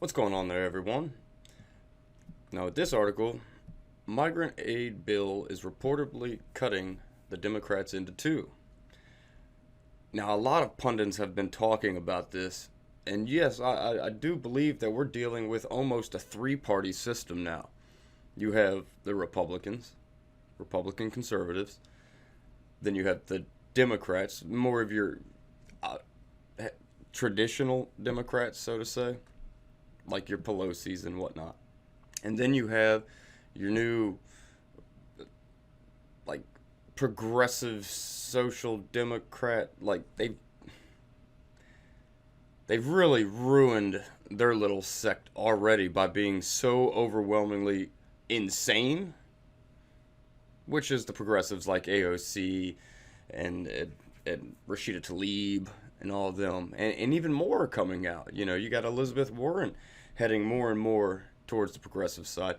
What's going on there, everyone? Now, with this article, migrant aid bill is reportedly cutting the Democrats into two. Now, a lot of pundits have been talking about this, and yes, I do believe that we're dealing with almost a three-party system now. You have the Republicans, Republican conservatives, then you have the Democrats, more of your uh, traditional Democrats, so to say, like your Pelosi's and whatnot. And then you have your new, like, progressive social democrat. Like, they've really ruined their little sect already by being so overwhelmingly insane, which is the progressives like AOC and Rashida Tlaib and all of them, and even more are coming out. You got Elizabeth Warren heading more and more towards the progressive side.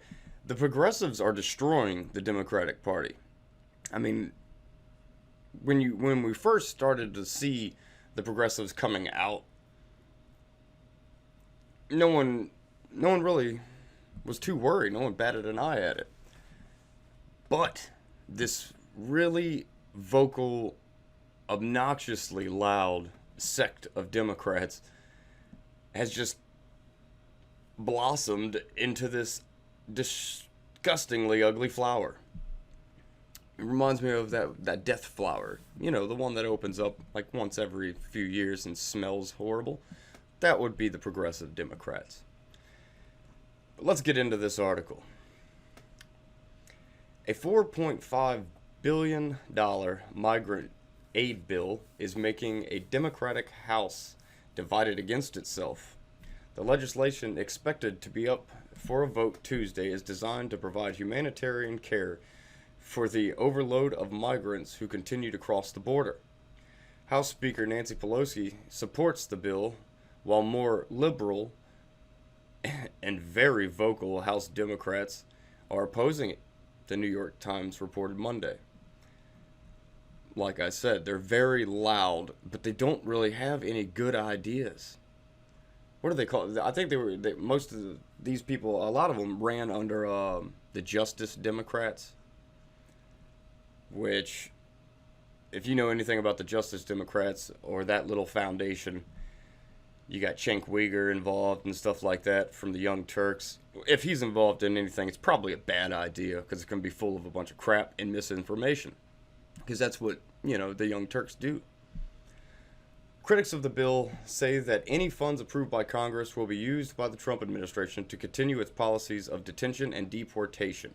The progressives are destroying the Democratic Party. I mean, when we first started to see the progressives coming out, no one really was too worried. No one batted an eye at it. But this really vocal, obnoxiously loud sect of Democrats has just blossomed into this disgustingly ugly flower. It reminds me of that death flower. The one that opens up like once every few years and smells horrible. That would be the progressive Democrats. But let's get into this article. A $4.5 billion migrant aid bill is making a Democratic House divided against itself. The legislation expected to be up for a vote Tuesday is designed to provide humanitarian care for the overload of migrants who continue to cross the border. House Speaker Nancy Pelosi supports the bill, while more liberal and very vocal House Democrats are opposing it, the New York Times reported Monday. Like I said, they're very loud, but they don't really have any good ideas. What do they call it? I think most of these people, a lot of them ran under the Justice Democrats, which, if you know anything about the Justice Democrats or that little foundation, you got Cenk Uygur involved and stuff like that from the Young Turks. If he's involved in anything, it's probably a bad idea because it's going to be full of a bunch of crap and misinformation. Because that's what, the Young Turks do. Critics of the bill say that any funds approved by Congress will be used by the Trump administration to continue its policies of detention and deportation.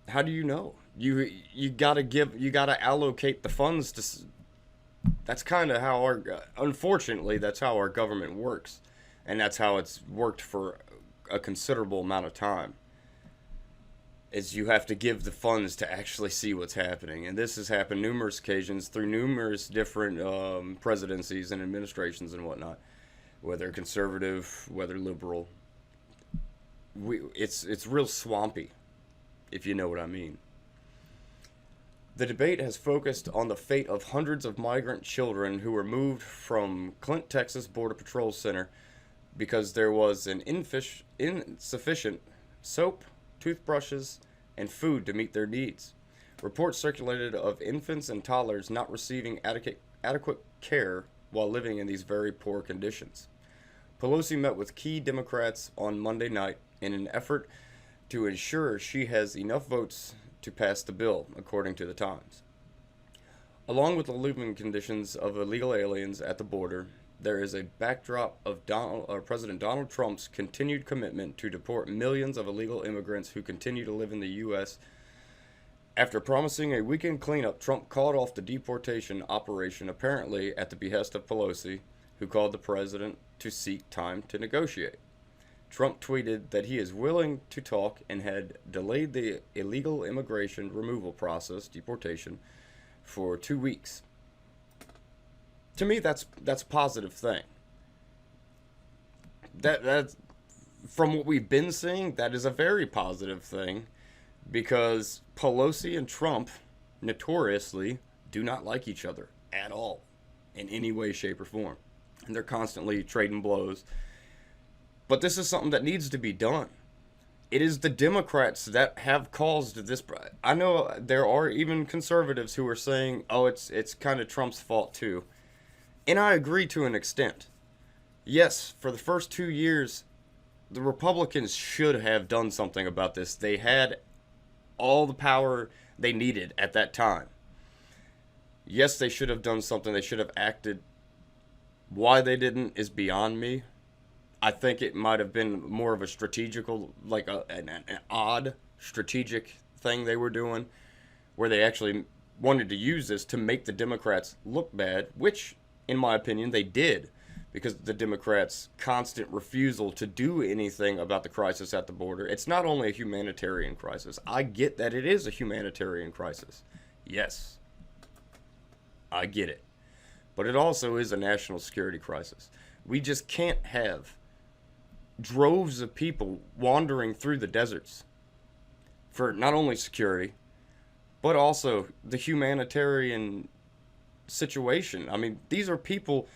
How do you know? You gotta allocate the funds to. That's kind of how unfortunately, that's how our government works, and that's how it's worked for a considerable amount of time. Is you have to give the funds to actually see what's happening, and this has happened numerous occasions through numerous different presidencies and administrations and whatnot, whether conservative, whether liberal. It's real swampy, if you know what I mean. The debate has focused on the fate of hundreds of migrant children who were moved from Clint, Texas Border Patrol Center because there was an insufficient soap, toothbrushes, and food to meet their needs. Reports circulated of infants and toddlers not receiving adequate care while living in these very poor conditions. Pelosi met with key Democrats on Monday night in an effort to ensure she has enough votes to pass the bill, according to the Times. Along with the living conditions of illegal aliens at the border, there is a backdrop of President Donald Trump's continued commitment to deport millions of illegal immigrants who continue to live in the U.S. After promising a weekend cleanup, Trump called off the deportation operation apparently at the behest of Pelosi, who called the president to seek time to negotiate. Trump tweeted that he is willing to talk and had delayed the illegal immigration removal process, deportation, for 2 weeks. To me, that's a positive thing. That's from what we've been seeing, that is a very positive thing, because Pelosi and Trump notoriously do not like each other at all. in any way, shape, or form. And they're constantly trading blows. But this is something that needs to be done. It is the Democrats that have caused this. I know there are even conservatives who are saying, "Oh, it's kind of Trump's fault too," and I agree to an extent. Yes, for the first 2 years, the Republicans should have done something about this. They had all the power they needed at that time. Yes, they should have done something. They should have acted. Why they didn't is beyond me. I think it might have been more of a strategical, like an odd strategic thing they were doing, where they actually wanted to use this to make the Democrats look bad, which, in my opinion, they did, because the Democrats' constant refusal to do anything about the crisis at the border. It's not only a humanitarian crisis. I get that it is a humanitarian crisis. Yes, I get it. But it also is a national security crisis. We just can't have droves of people wandering through the deserts for not only security, but also the humanitarian situation. I mean, these are people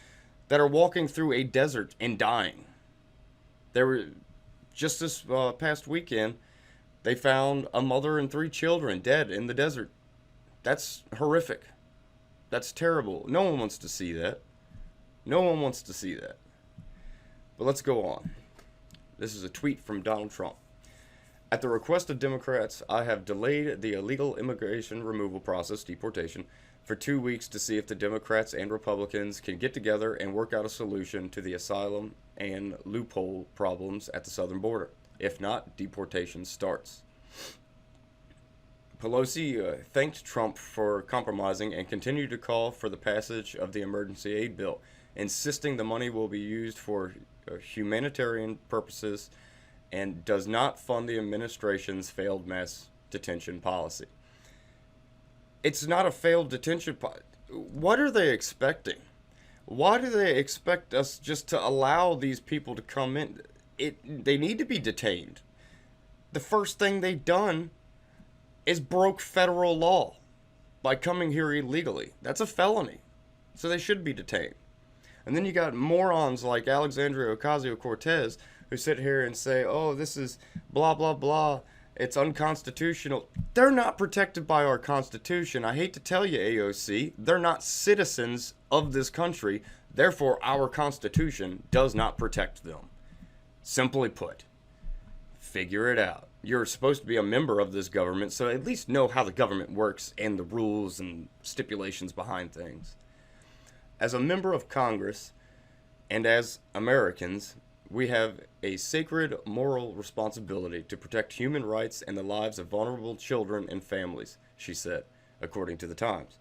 that are walking through a desert and dying. There were, just this past weekend, they found a mother and 3 children dead in the desert. That's horrific. That's terrible. No one wants to see that. No one wants to see that. But let's go on. This is a tweet from Donald Trump. At the request of Democrats, I have delayed the illegal immigration removal process, deportation, for 2 weeks to see if the Democrats and Republicans can get together and work out a solution to the asylum and loophole problems at the southern border. If not, deportation starts. Pelosi thanked Trump for compromising and continued to call for the passage of the emergency aid bill, insisting the money will be used for humanitarian purposes and does not fund the administration's failed mass detention policy. It's not a failed detention policy. What are they expecting? Why do they expect us just to allow these people to come in? They need to be detained. The first thing they've done is broke federal law by coming here illegally. That's a felony. So they should be detained. And then you got morons like Alexandria Ocasio-Cortez who sit here and say, oh, this is blah, blah, blah. It's unconstitutional. They're not protected by our Constitution. I hate to tell you, AOC, they're not citizens of this country. Therefore, our Constitution does not protect them. Simply put, figure it out. You're supposed to be a member of this government, so at least know how the government works and the rules and stipulations behind things. As a member of Congress, and as Americans, we have a sacred moral responsibility to protect human rights and the lives of vulnerable children and families, she said, according to the Times.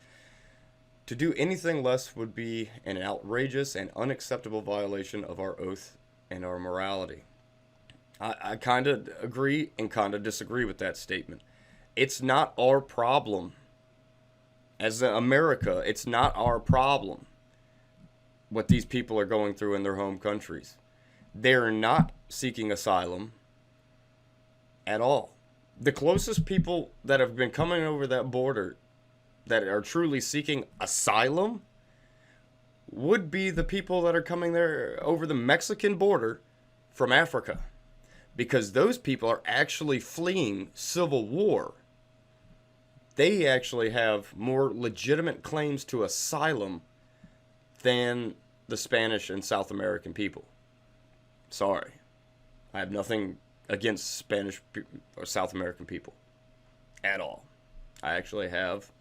To do anything less would be an outrageous and unacceptable violation of our oath and our morality. I kind of agree and kind of disagree with that statement. It's not our problem. As America, it's not our problem what these people are going through in their home countries. They're not seeking asylum at all. The closest people that have been coming over that border that are truly seeking asylum would be the people that are coming there over the Mexican border from Africa. Because those people are actually fleeing civil war. They actually have more legitimate claims to asylum than the Spanish and South American people. Sorry. I have nothing against Spanish or South American people at all. I actually have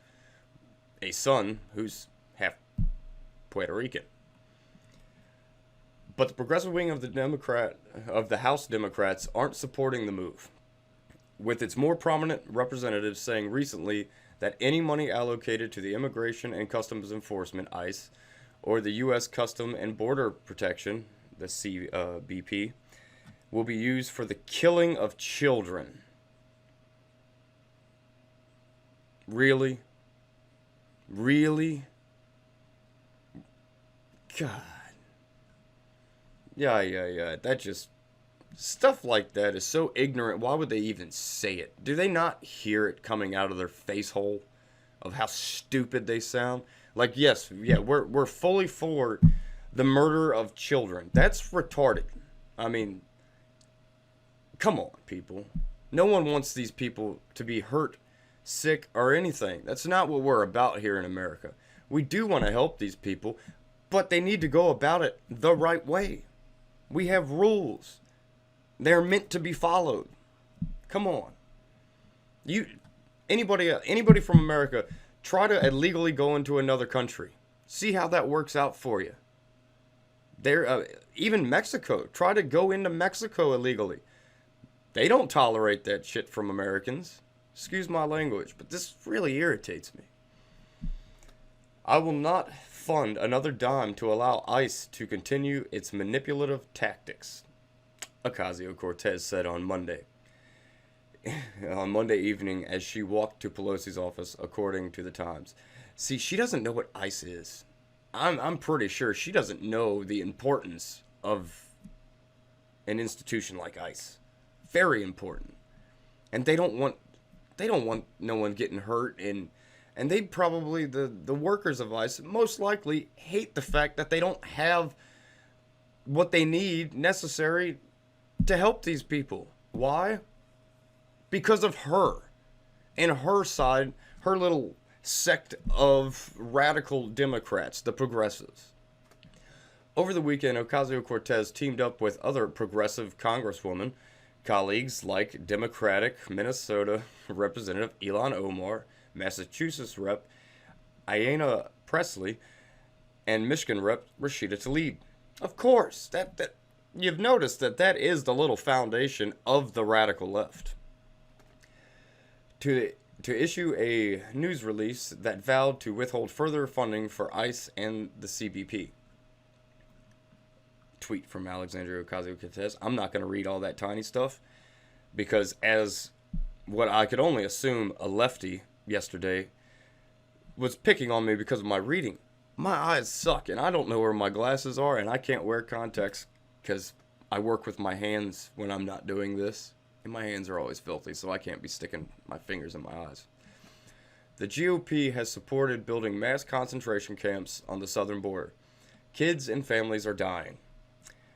a son who's half Puerto Rican. But the progressive wing of the House Democrats aren't supporting the move, with its more prominent representatives saying recently that any money allocated to the Immigration and Customs Enforcement, ICE, or the U.S. Custom and Border Protection, the CBP, will be used for the killing of children. Really? Really? God. Yeah. That just... Stuff like that is so ignorant. Why would they even say it? Do they not hear it coming out of their face hole of how stupid they sound? Like, yes, yeah, we're fully for the murder of children. That's retarded. I mean, come on, people. No one wants these people to be hurt, sick, or anything. That's not what we're about here in America. We do want to help these people, but they need to go about it the right way. We have rules. They're meant to be followed. Come on. Anybody from America, try to illegally go into another country. See how that works out for you. Even Mexico, try to go into Mexico illegally. They don't tolerate that shit from Americans. Excuse my language, but this really irritates me. I will not fund another dime to allow ICE to continue its manipulative tactics, Ocasio-Cortez said on Monday. On Monday evening as she walked to Pelosi's office, according to the Times. See, she doesn't know what ICE is. I'm pretty sure she doesn't know the importance of an institution like ICE. Very important. And they don't want no one getting hurt, and they probably, the workers of ICE most likely hate the fact that they don't have what they need necessary to help these people. Why? Because of her and her side, her little sect of radical Democrats, the progressives. Over the weekend, Ocasio-Cortez teamed up with other progressive congresswomen, colleagues like Democratic Minnesota Representative Ilhan Omar, Massachusetts Rep. Ayanna Pressley, and Michigan Rep. Rashida Tlaib. Of course, that you've noticed that is the little foundation of the radical left. To issue a news release that vowed to withhold further funding for ICE and the CBP. Tweet from Alexandria Ocasio-Cortez. I'm not going to read all that tiny stuff because, as what I could only assume a lefty yesterday was picking on me because of my reading. My eyes suck and I don't know where my glasses are, and I can't wear contacts because I work with my hands when I'm not doing this. And my hands are always filthy, so I can't be sticking my fingers in my eyes. The GOP has supported building mass concentration camps on the southern border. Kids and families are dying.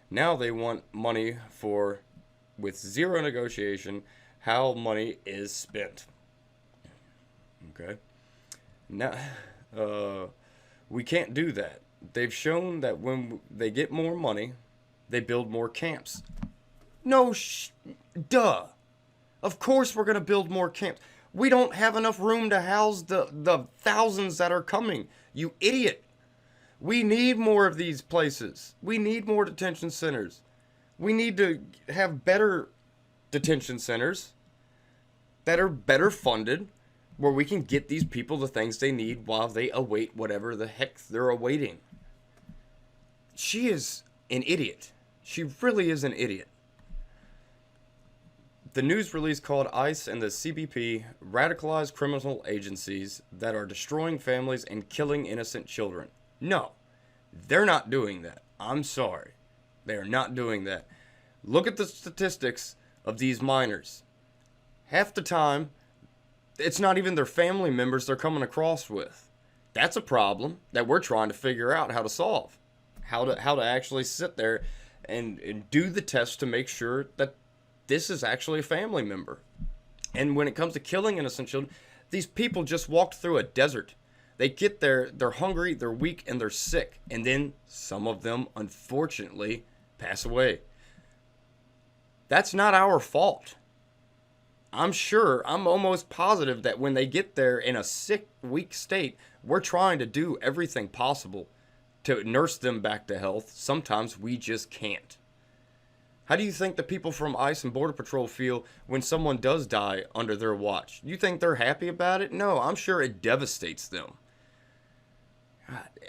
Now they want money for, with zero negotiation, how money is spent. Okay. Now, we can't do that. They've shown that when they get more money, they build more camps. Duh. Of course we're going to build more camps. We don't have enough room to house the thousands that are coming. You idiot. We need more of these places. We need more detention centers. We need to have better detention centers that are better funded, where we can get these people the things they need while they await whatever the heck they're awaiting. She is an idiot. She really is an idiot. The news release called ICE and the CBP radicalized criminal agencies that are destroying families and killing innocent children. No, they're not doing that. I'm sorry. They are not doing that. Look at the statistics of these minors. Half the time, it's not even their family members they're coming across with. That's a problem that we're trying to figure out how to solve. How to actually sit there and do the test to make sure that this is actually a family member. And when it comes to killing innocent children, these people just walked through a desert. They get there, they're hungry, they're weak, and they're sick. And then some of them, unfortunately, pass away. That's not our fault. I'm almost positive that when they get there in a sick, weak state, we're trying to do everything possible to nurse them back to health. Sometimes we just can't. How do you think the people from ICE and Border Patrol feel when someone does die under their watch? You think they're happy about it? No, I'm sure it devastates them.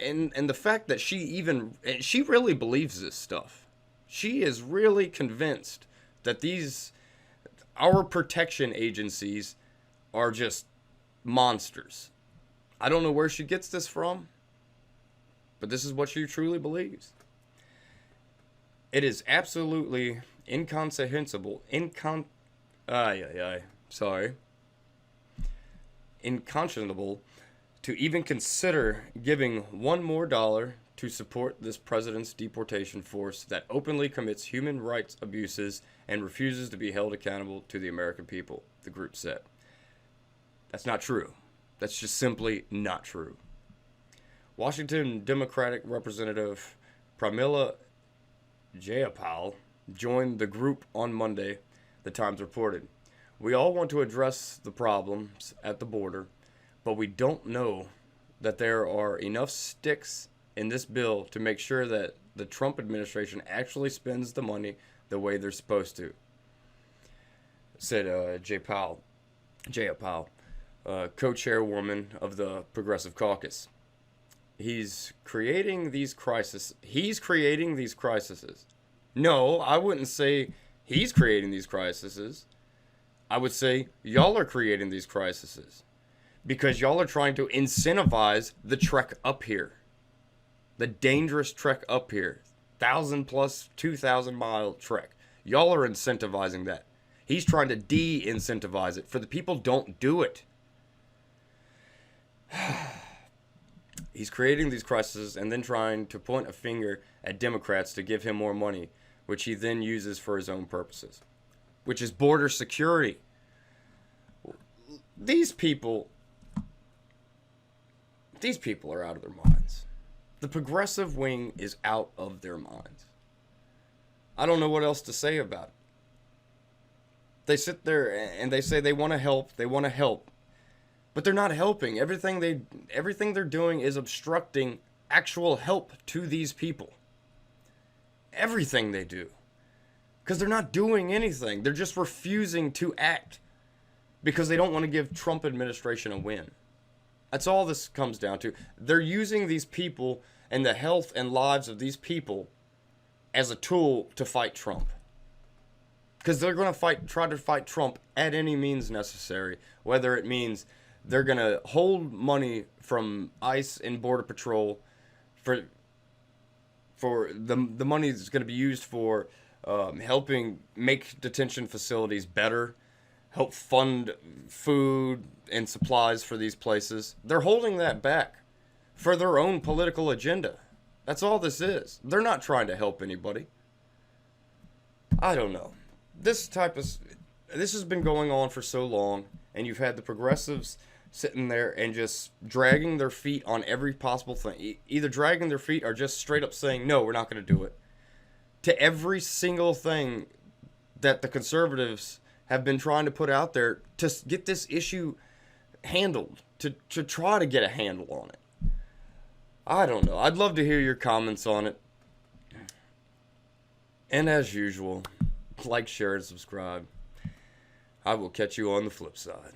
And the fact that she really believes this stuff. She is really convinced that our protection agencies are just monsters. I don't know where she gets this from, but this is what she truly believes. It is absolutely incomprehensible, unconscionable to even consider giving one more dollar to support this president's deportation force that openly commits human rights abuses and refuses to be held accountable to the American people, the group said. That's not true. That's just simply not true. Washington Democratic Representative Pramila Jayapal joined the group on Monday, the Times reported. We all want to address the problems at the border, but we don't know that there are enough sticks in this bill to make sure that the Trump administration actually spends the money the way they're supposed to, said Jayapal, co-chairwoman of the Progressive Caucus. He's creating these crises. No, I wouldn't say he's creating these crises. I would say y'all are creating these crises because y'all are trying to incentivize the trek up here. The dangerous trek up here. 1,000 plus 2,000 mile trek. Y'all are incentivizing that. He's trying to de-incentivize it for the people don't do it. He's creating these crises and then trying to point a finger at Democrats to give him more money, which he then uses for his own purposes, which is border security. These people are out of their minds. The progressive wing is out of their minds. I don't know what else to say about it. They sit there and they say they want to help, but they're not helping. Everything they're doing is obstructing actual help to these people. Everything they do. Because they're not doing anything. They're just refusing to act because they don't want to give Trump administration a win. That's all this comes down to. They're using these people and the health and lives of these people as a tool to fight Trump. Because they're going to try to fight Trump at any means necessary. Whether it means they're going to hold money from ICE and Border Patrol for the money that's going to be used for helping make detention facilities better, help fund food and supplies for these places. They're holding that back for their own political agenda. That's all this is. They're not trying to help anybody. I don't know. This has been going on for so long, and you've had the progressives sitting there and just dragging their feet on every possible thing. Either dragging their feet or just straight up saying, no, we're not going to do it. To every single thing that the conservatives have been trying to put out there to get this issue handled, to try to get a handle on it. I don't know. I'd love to hear your comments on it. And as usual, like, share, and subscribe. I will catch you on the flip side.